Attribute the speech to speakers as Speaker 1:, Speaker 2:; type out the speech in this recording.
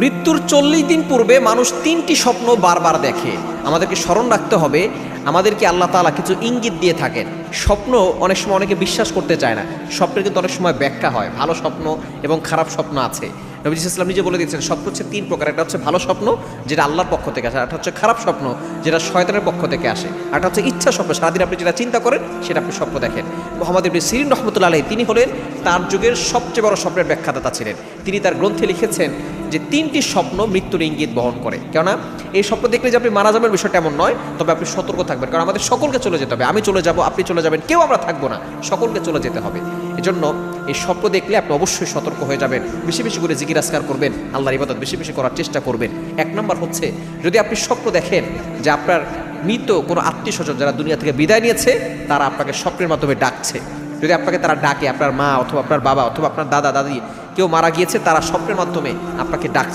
Speaker 1: মৃত্যুর 40 দিন পূর্বে মানুষ 3টি স্বপ্ন বারবার দেখে। আমাদেরকে স্মরণ রাখতে হবে, আমাদেরকে আল্লাহ তাআলা কিছু ইঙ্গিত দিয়ে থাকেন। স্বপ্ন অনেক সময় অনেকে বিশ্বাস করতে চায় না, স্বপ্নের কিন্তু অনেক সময় ব্যাখ্যা হয়। ভালো স্বপ্ন এবং খারাপ স্বপ্ন আছে। নবী ইসলাম নিজে বলে দিয়েছেন স্বপ্ন হচ্ছে 3 প্রকার। একটা হচ্ছে ভালো স্বপ্ন, যেটা আল্লাহর পক্ষ থেকে আসে। একটা হচ্ছে খারাপ স্বপ্ন, যেটা শয়তানের পক্ষ থেকে আসে। আর একটা হচ্ছে ইচ্ছা স্বপ্ন, সারাদিন আপনি যেটা চিন্তা করেন সেটা আপনি স্বপ্ন দেখেন। মুহাম্মদ ইবনে সিরিন রাহমাতুল্লাহ আলাইহি তিনি হলেন তার যুগের সবচেয়ে বড় স্বপ্নের ব্যাখ্যাদাতা ছিলেন। তিনি তার গ্রন্থে লিখেছেন যে 3টি স্বপ্ন মৃত্যুর ইঙ্গিত বহন করে। কেননা এই স্বপ্ন দেখলে যে আপনি মারা যাবেন বিষয়টা এমন নয়, তবে আপনি সতর্ক থাকবেন, কারণ আমাদের সকলকে চলে যেতে হবে। আমি চলে যাব, আপনি চলে যাবেন, কেউ আমরা থাকবো না, সকলকে চলে যেতে হবে। এজন্য এই স্বপ্ন দেখলে আপনি অবশ্যই সতর্ক হয়ে যাবেন। বেশি বেশি করে জিকির আজকার করবেন, আল্লাহর ইবাদত বেশি বেশি করার চেষ্টা করবেন। 1 নম্বর হচ্ছে, যদি আপনি স্বপ্ন দেখেন যে আপনার মৃত কোনো আত্মীয় স্বজন যারা দুনিয়া থেকে বিদায় নিয়েছে, তারা আপনাকে স্বপ্নের মাধ্যমে ডাকছে, যদি আপনাকে তারা ডাকে, আপনার মা অথবা আপনার বাবা অথবা আপনার দাদা দাদি কেউ মারা গিয়েছে, তারা স্বপ্নের মাধ্যমে আপনাকে ডাকছে,